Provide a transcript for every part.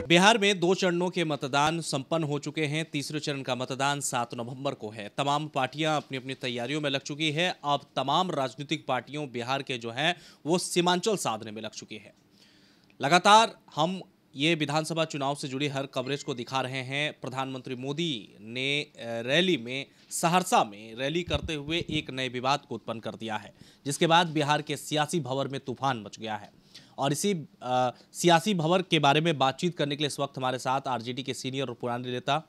बिहार में 2 चरणों के मतदान संपन्न हो चुके हैं। तीसरे चरण का मतदान 7 नवंबर को है। तमाम पार्टियां अपनी अपनी तैयारियों में लग चुकी है। अब तमाम राजनीतिक पार्टियों बिहार के जो हैं वो सीमांचल साधने में लग चुकी है। लगातार हम ये विधानसभा चुनाव से जुड़ी हर कवरेज को दिखा रहे हैं। प्रधानमंत्री मोदी ने रैली में सहरसा में रैली करते हुए एक नए विवाद को उत्पन्न कर दिया है, जिसके बाद बिहार के सियासी भंवर में तूफान मच गया है। और इसी सियासी भंवर के बारे में बातचीत करने के लिए इस वक्त हमारे साथ आरजेडी के सीनियर और पुराने नेता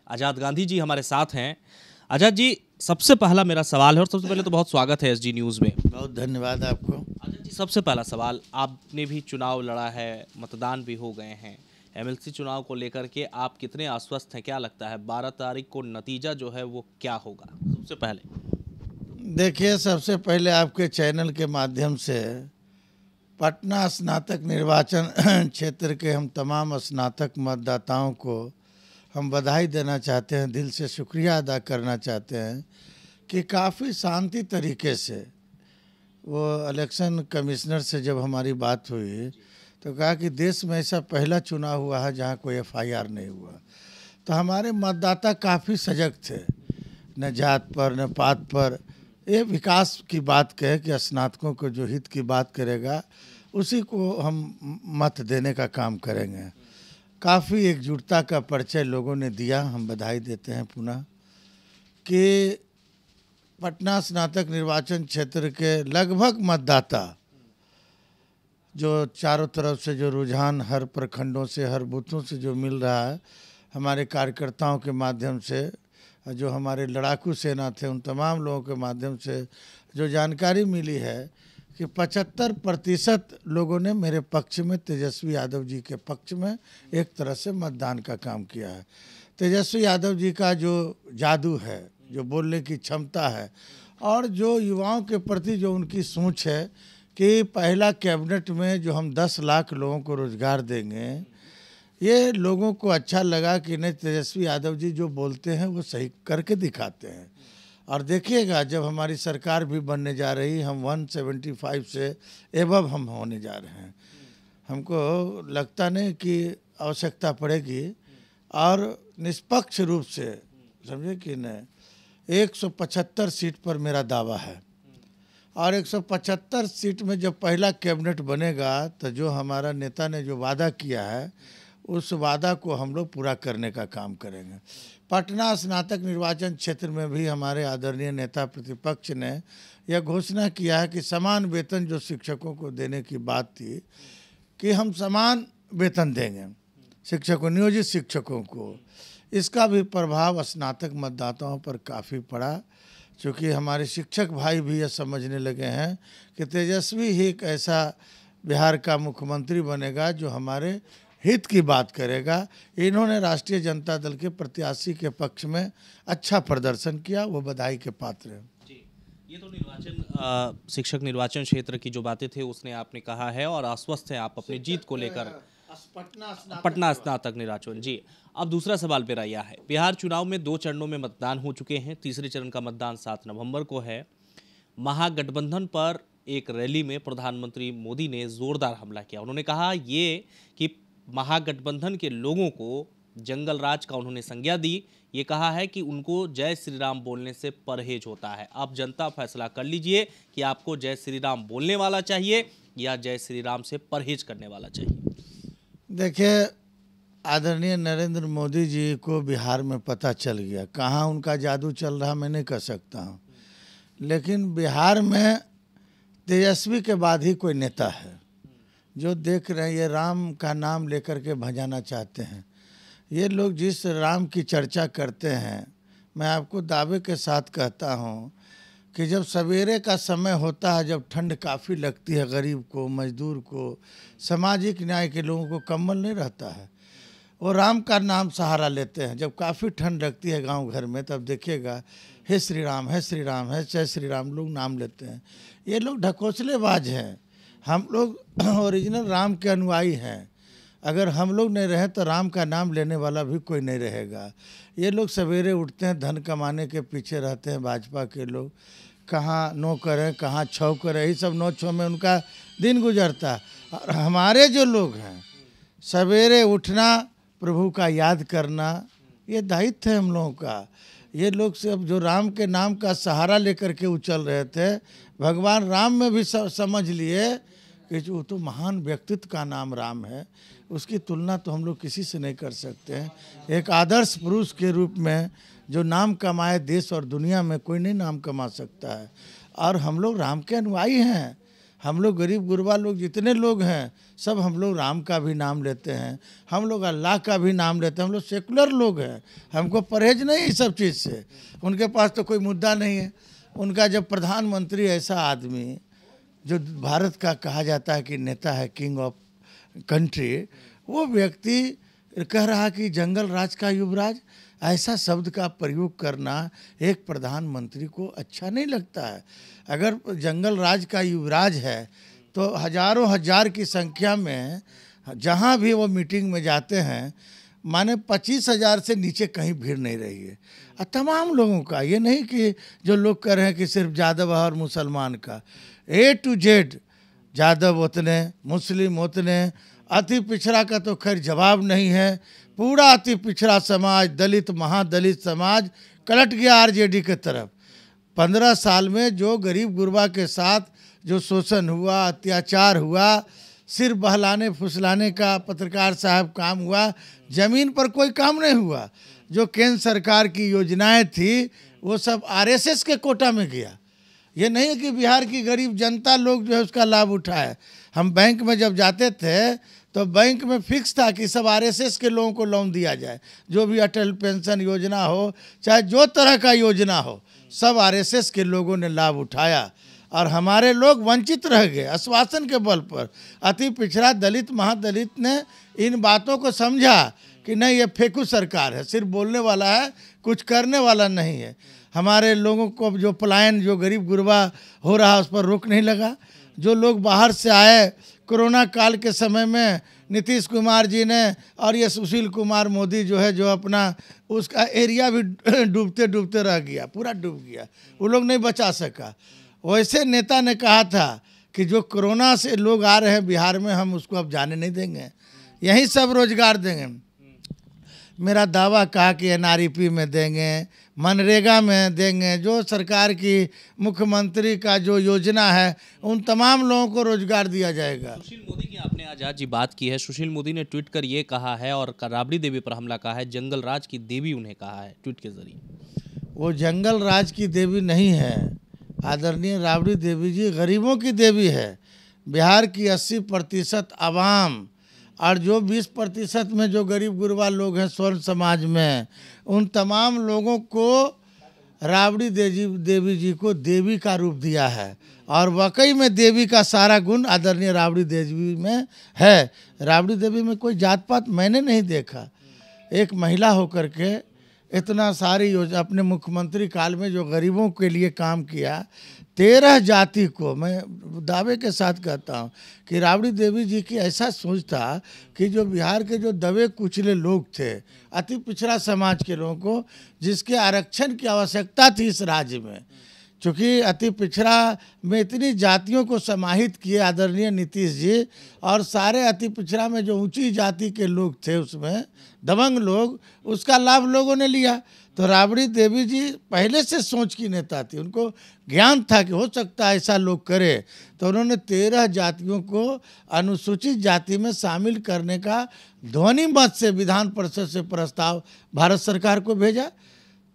आजाद गांधी जी हमारे साथ हैं। आजाद जी, सबसे पहला मेरा सवाल है, और सबसे पहले तो बहुत स्वागत है एसजी न्यूज़ में। बहुत धन्यवाद आपको। आजाद जी, सबसे पहला सवाल, आपने भी चुनाव लड़ा है, मतदान भी हो गए हैं। एमएलसी चुनाव को लेकर के आप कितने आश्वस्त हैं? क्या लगता है 12 तारीख को नतीजा जो है वो क्या होगा? सबसे पहले देखिए, सबसे पहले आपके चैनल के माध्यम से पटना स्नातक निर्वाचन क्षेत्र के हम तमाम स्नातक मतदाताओं को हम बधाई देना चाहते हैं, दिल से शुक्रिया अदा करना चाहते हैं कि काफ़ी शांति तरीके से वो इलेक्शन कमिश्नर से जब हमारी बात हुई तो कहा कि देश में ऐसा पहला चुनाव हुआ है जहाँ कोई एफआईआर नहीं हुआ। तो हमारे मतदाता काफ़ी सजग थे, न जात पर न पात पर। ये विकास की बात कहे कि स्नातकों को जो हित की बात करेगा उसी को हम मत देने का काम करेंगे। काफ़ी एकजुटता का परिचय लोगों ने दिया। हम बधाई देते हैं पुनः कि पटना स्नातक निर्वाचन क्षेत्र के लगभग मतदाता जो चारों तरफ से जो रुझान हर प्रखंडों से हर बूथों से जो मिल रहा है, हमारे कार्यकर्ताओं के माध्यम से, जो हमारे लड़ाकू सेना थे उन तमाम लोगों के माध्यम से जो जानकारी मिली है कि 75% लोगों ने मेरे पक्ष में, तेजस्वी यादव जी के पक्ष में एक तरह से मतदान का काम किया है। तेजस्वी यादव जी का जो जादू है, जो बोलने की क्षमता है और जो युवाओं के प्रति जो उनकी सोच है कि पहला कैबिनेट में जो हम 10 लाख लोगों को रोज़गार देंगे, ये लोगों को अच्छा लगा कि नहीं, तेजस्वी यादव जी जो बोलते हैं वो सही करके दिखाते हैं। और देखिएगा जब हमारी सरकार भी बनने जा रही, हम 175 से एबव हम होने जा रहे हैं। हमको लगता नहीं कि आवश्यकता पड़ेगी और निष्पक्ष रूप से, समझे कि नहीं, 175 सीट पर मेरा दावा है। और 175 सीट में जब पहला कैबिनेट बनेगा तो जो हमारा नेता ने जो वादा किया है उस वादा को हम लोग पूरा करने का काम करेंगे। पटना स्नातक निर्वाचन क्षेत्र में भी हमारे आदरणीय नेता प्रतिपक्ष ने यह घोषणा किया है कि समान वेतन जो शिक्षकों को देने की बात थी कि हम समान वेतन देंगे शिक्षकों, नियोजित शिक्षकों को। इसका भी प्रभाव स्नातक मतदाताओं पर काफ़ी पड़ा, क्योंकि हमारे शिक्षक भाई भी यह समझने लगे हैं कि तेजस्वी ही एक ऐसा बिहार का मुख्यमंत्री बनेगा जो हमारे हित की बात करेगा। इन्होंने राष्ट्रीय जनता दल के प्रत्याशी के पक्ष में अच्छा प्रदर्शन किया, वो बधाई के पात्र हैं। जी, ये तो निर्वाचन शिक्षक निर्वाचन क्षेत्र की जो बातें थे उसने आपने कहा है और आश्वस्त हैं आप अपनी जीत को लेकर। पटना स्नातक निर्वाचन। जी, अब दूसरा सवाल मेरा यह है, बिहार चुनाव में 2 चरणों में मतदान हो चुके हैं। तीसरे चरण का मतदान 7 नवंबर को है। महागठबंधन पर एक रैली में प्रधानमंत्री मोदी ने जोरदार हमला किया। उन्होंने कहा ये कि महागठबंधन के लोगों को जंगल राज का उन्होंने संज्ञा दी। ये कहा है कि उनको जय श्री राम बोलने से परहेज होता है। अब जनता फैसला कर लीजिए कि आपको जय श्री राम बोलने वाला चाहिए या जय श्री राम से परहेज करने वाला चाहिए। देखिए, आदरणीय नरेंद्र मोदी जी को बिहार में पता चल गया, कहाँ उनका जादू चल रहा मैं नहीं कह सकता हूँ, लेकिन बिहार में तेजस्वी के बाद ही कोई नेता है जो देख रहे हैं ये राम का नाम लेकर के भजाना चाहते हैं। ये लोग जिस राम की चर्चा करते हैं, मैं आपको दावे के साथ कहता हूँ कि जब सवेरे का समय होता है, जब ठंड काफ़ी लगती है, गरीब को, मजदूर को, सामाजिक न्याय के लोगों को कंबल नहीं रहता है, वो राम का नाम सहारा लेते हैं। जब काफ़ी ठंड लगती है गांव घर में, तब देखिएगा हे श्री राम, हे श्री राम, हे जय श्री राम लोग नाम लेते हैं। ये लोग ढकोसलेबाज हैं। हम लोग ओरिजिनल राम के अनुयायी हैं। अगर हम लोग नहीं रहे तो राम का नाम लेने वाला भी कोई नहीं रहेगा। ये लोग सवेरे उठते हैं, धन कमाने के पीछे रहते हैं। भाजपा के लोग कहाँ नो करें, कहाँ छौ करें, यही सब नो छौ में उनका दिन गुजरता है। और हमारे जो लोग हैं सवेरे उठना, प्रभु का याद करना, ये दायित्व है हम लोगों का। ये लोग सब जो राम के नाम का सहारा लेकर के उछल रहे थे, भगवान राम में भी समझ लिए कि जो तो महान व्यक्तित्व का नाम राम है, उसकी तुलना तो हम लोग किसी से नहीं कर सकते हैं। एक आदर्श पुरुष के रूप में जो नाम कमाए देश और दुनिया में, कोई नहीं नाम कमा सकता है। और हम लोग राम के अनुयायी हैं। हम लोग गरीब गुरबा लोग जितने लोग हैं, सब हम लोग राम का भी नाम लेते हैं, हम लोग अल्लाह का भी नाम लेते हैं। हम लोग सेकुलर लोग हैं, हमको परहेज नहीं है इस सब चीज़ से। उनके पास तो कोई मुद्दा नहीं है। उनका जब प्रधानमंत्री ऐसा आदमी जो भारत का कहा जाता है कि नेता है, किंग ऑफ कंट्री, वो व्यक्ति कह रहा कि जंगल राज का युवराज, ऐसा शब्द का प्रयोग करना एक प्रधानमंत्री को अच्छा नहीं लगता है। अगर जंगल राज का युवराज है तो हजारों हजार की संख्या में जहाँ भी वो मीटिंग में जाते हैं, माने 25,000 से नीचे कहीं भीड़ नहीं रही है। और तमाम लोगों का, ये नहीं कि जो लोग कह रहे हैं कि सिर्फ यादव और मुसलमान का, A to Z, यादव उतने, मुस्लिम उतने, अति पिछड़ा का तो खैर जवाब नहीं है। पूरा अति पिछड़ा समाज, दलित महादलित समाज कलट गया आरजेडी के तरफ। 15 साल में जो गरीब गुरबा के साथ जो शोषण हुआ, अत्याचार हुआ, सिर बहलाने फुसलाने का पत्रकार साहब काम हुआ, ज़मीन पर कोई काम नहीं हुआ। जो केंद्र सरकार की योजनाएं थी वो सब आरएसएस के कोटा में गया। ये नहीं है कि बिहार की गरीब जनता लोग जो है उसका लाभ उठाए। हम बैंक में जब जाते थे तो बैंक में फिक्स था कि सब आरएसएस के लोगों को लोन दिया जाए। जो भी अटल पेंशन योजना हो, चाहे जो तरह का योजना हो, सब आरएसएस के लोगों ने लाभ उठाया और हमारे लोग वंचित रह गए आश्वासन के बल पर। अति पिछड़ा दलित महादलित ने इन बातों को समझा कि नहीं, ये फेंकू सरकार है, सिर्फ बोलने वाला है, कुछ करने वाला नहीं है। हमारे लोगों को जो पलायन, जो गरीब गुरबा हो रहा, उस पर रोक नहीं लगा। जो लोग बाहर से आए, कोरोना काल के समय में नीतीश कुमार जी ने और ये सुशील कुमार मोदी जो है, जो अपना उसका एरिया भी डूबते डूबते रह गया, पूरा डूब गया, वो लोग नहीं बचा सका। वैसे नेता ने कहा था कि जो कोरोना से लोग आ रहे हैं बिहार में, हम उसको अब जाने नहीं देंगे, यहीं सब रोजगार देंगे। मेरा दावा कहा कि एनआरईपी में देंगे, मनरेगा में देंगे, जो सरकार की मुख्यमंत्री का जो योजना है उन तमाम लोगों को रोजगार दिया जाएगा। सुशील मोदी की आपने आज जी बात की है। सुशील मोदी ने ट्वीट कर ये कहा है और राबड़ी देवी पर हमला कहा है, जंगल राज की देवी उन्हें कहा है ट्वीट के जरिए। वो जंगल राज की देवी नहीं है। आदरणीय राबड़ी देवी जी गरीबों की देवी है। बिहार की 80% आवाम और जो 20% में जो गरीब गुरबा लोग हैं स्वर्ण समाज में, उन तमाम लोगों को राबड़ी देवी जी को देवी का रूप दिया है। और वाकई में देवी का सारा गुण आदरणीय राबड़ी देवी में है। राबड़ी देवी में कोई जात पात मैंने नहीं देखा। एक महिला होकर के इतना सारी योजना अपने मुख्यमंत्री काल में जो गरीबों के लिए काम किया, 13 जाति को, मैं दावे के साथ कहता हूँ कि राबड़ी देवी जी की ऐसा सोच था कि जो बिहार के जो दबे कुचले लोग थे, अति पिछड़ा समाज के लोगों को, जिसके आरक्षण की आवश्यकता थी इस राज्य में, चूँकि अति पिछड़ा में इतनी जातियों को समाहित किए आदरणीय नीतीश जी, और सारे अति पिछड़ा में जो ऊंची जाति के लोग थे उसमें दबंग लोग, उसका लाभ लोगों ने लिया। तो राबड़ी देवी जी पहले से सोच की नेता थी, उनको ज्ञान था कि हो सकता है ऐसा लोग करे, तो उन्होंने 13 जातियों को अनुसूचित जाति में शामिल करने का ध्वनि मत से विधान परिषद से प्रस्ताव भारत सरकार को भेजा।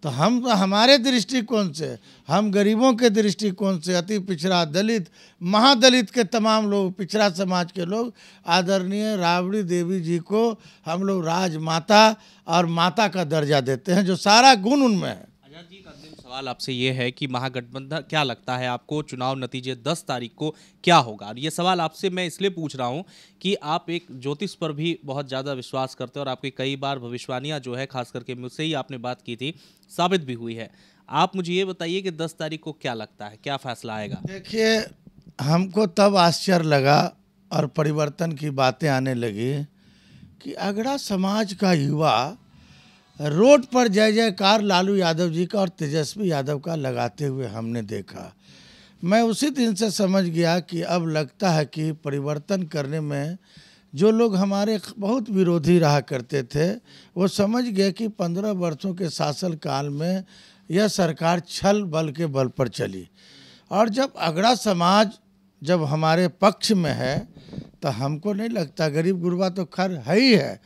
तो हम हमारे दृष्टिकोण से, हम गरीबों के दृष्टिकोण से, अति पिछड़ा दलित महादलित के तमाम लोग, पिछड़ा समाज के लोग, आदरणीय राबड़ी देवी जी को हम लोग राजमाता और माता का दर्जा देते हैं, जो सारा गुण उनमें है। आजाद जी, का अंतिम सवाल आपसे ये है कि महागठबंधन, क्या लगता है आपको चुनाव नतीजे 10 तारीख को क्या होगा? और ये सवाल आपसे मैं इसलिए पूछ रहा हूँ कि आप एक ज्योतिष पर भी बहुत ज़्यादा विश्वास करते हैं और आपकी कई बार भविष्यवाणियाँ जो है, खास करके मुझसे ही आपने बात की थी, साबित भी हुई है। आप मुझे ये बताइए कि 10 तारीख को क्या लगता है, क्या फैसला आएगा? देखिए, हमको तब आश्चर्य लगा और परिवर्तन की बातें आने लगी कि अगड़ा समाज का युवा रोड पर जय जयकार लालू यादव जी का और तेजस्वी यादव का लगाते हुए हमने देखा। मैं उसी दिन से समझ गया कि अब लगता है कि परिवर्तन करने में जो लोग हमारे बहुत विरोधी रहा करते थे वो समझ गए कि 15 वर्षों के शासन काल में यह सरकार छल बल के बल पर चली, और जब अगड़ा समाज जब हमारे पक्ष में है तो हमको नहीं लगता, गरीब गुरबा तो खैर है ही है।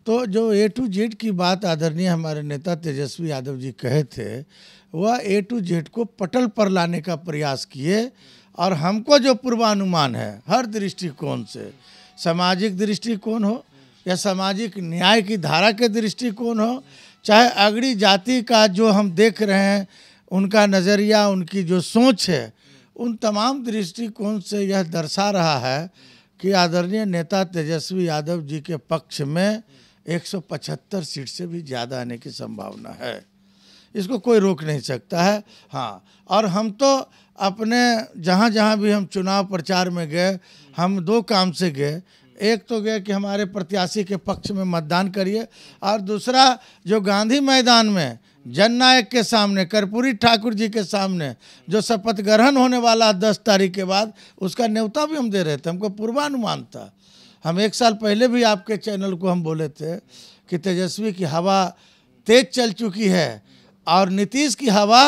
तो जो A to Z की बात आदरणीय हमारे नेता तेजस्वी यादव जी कहे थे, वह A to Z को पटल पर लाने का प्रयास किए, और हमको जो पूर्वानुमान है हर दृष्टिकोण से, सामाजिक दृष्टिकोण हो या सामाजिक न्याय की धारा के दृष्टिकोण हो, चाहे अगड़ी जाति का जो हम देख रहे हैं उनका नज़रिया, उनकी जो सोच है, उन तमाम दृष्टिकोण से यह दर्शा रहा है कि आदरणीय नेता तेजस्वी यादव जी के पक्ष में 175 सीट से भी ज़्यादा आने की संभावना है। इसको कोई रोक नहीं सकता है। हाँ, और हम तो अपने जहाँ जहाँ भी हम चुनाव प्रचार में गए, हम 2 काम से गए। एक तो गए कि हमारे प्रत्याशी के पक्ष में मतदान करिए, और दूसरा जो गांधी मैदान में जननायक के सामने, कर्पूरी ठाकुर जी के सामने जो शपथ ग्रहण होने वाला 10 तारीख के बाद, उसका न्योता भी हम दे रहे थे। हमको पूर्वानुमान था। हम 1 साल पहले भी आपके चैनल को हम बोले थे कि तेजस्वी की हवा तेज चल चुकी है और नीतीश की हवा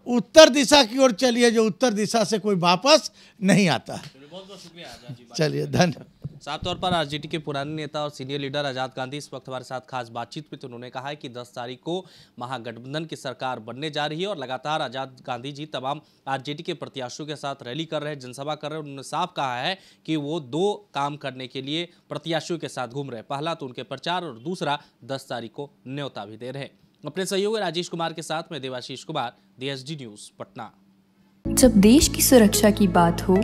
उत्तर दिशा की ओर चली है, जो उत्तर दिशा से कोई वापस नहीं आता। बहुत बहुत शुक्रिया आजाद जी। चलिए, धन्यवाद। साफ तौर पर आरजेडी के पुराने नेता और सीनियर लीडर आजाद गांधी इस वक्त हमारे साथ खास बातचीत में, तो उन्होंने कहा है कि 10 तारीख को महागठबंधन की सरकार बनने जा रही है, और लगातार आजाद गांधी जी तमाम आरजेडी के प्रत्याशियों के साथ रैली कर रहे हैं, जनसभा कर रहे हैं। उन्होंने साफ कहा है कि वो 2 काम करने के लिए प्रत्याशियों के साथ घूम रहे हैं। पहला तो उनके प्रचार, और दूसरा 10 तारीख को न्योता भी दे रहे हैं। अपने सहयोगी राजेश कुमार के साथ में देवाशीष कुमार, DSD न्यूज़ पटना। जब देश की सुरक्षा की बात हो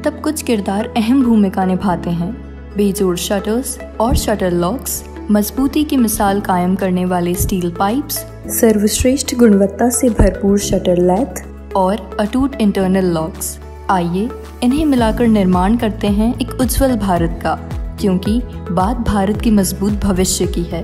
तब कुछ किरदार अहम भूमिका निभाते हैं। बेजोड़ शटर्स और शटर लॉक्स, मजबूती की मिसाल कायम करने वाले स्टील पाइप्स, सर्वश्रेष्ठ गुणवत्ता से भरपूर शटर लैथ और अटूट इंटरनल लॉक्स। आइए इन्हें मिलाकर निर्माण करते हैं एक उज्जवल भारत का, क्योंकि बात भारत की मजबूत भविष्य की है।